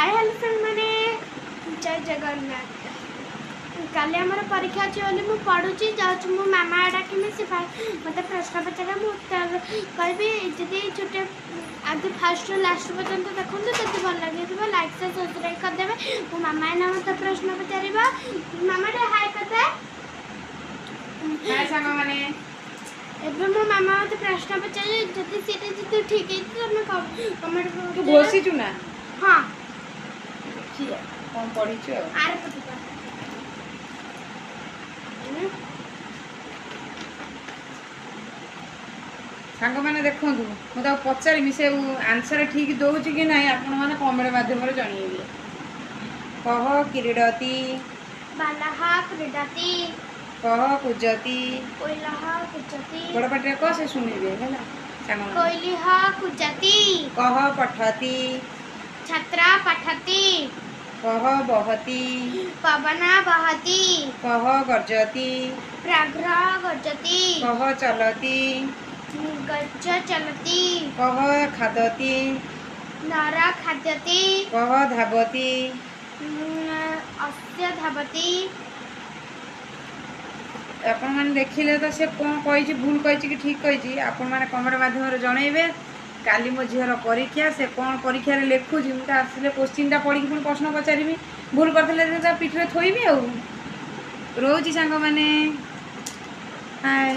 Hi hello friend मैंने जय जगन्नाथ काली आम परीक्षा अच्छी बोली मुझे पढ़ुची जाऊँ मो मामा डाकमी से मत प्रश्न पचारे मुझे कहि जी छोटे आगे फास्ट लास्ट पर्यंत देखो तो भल लगे लाइक से सब्सक्राइब करदे मो मामा ना मत प्रश्न पचार मामा हाय करदे एबे मो मामा मत प्रश्न पचारे जति सीटे जति ठीक है तो कमेंट तू घोसी छु ना हां किया कौन पढ़ी छु आर पति सांग मैंने देखु मुझे पचारि से आंसर ठीक दौर कि ना आपण मैंने कमेंट माध्यम जनइबे कह क्रीडती बालः क्रीडति कह कुजती कोइलः कुजति बड़ पाटे कह से सुनिबे हैला सांग कोइलिः कुजति कह पठती छात्रा पठति कह बहती पवन बहति कह गर्जती व्याघ्र गर्जति कह चलती गच्छ चलति कह खादती नर खाद्यति कह धावती अस्य धावति आपण मैंने देखिले तो से कौन कही भूल कही कि ठीक कही आपण मैंने कमेंट माध्यम जनइबे काली मो झीर परीक्षा से कौन परीक्षा लिखुची मुझे आसले क्वेश्चन पढ़ी पुणी प्रश्न पचारि भूल करते पीठे थोबी रोची सांग मैंने हाय।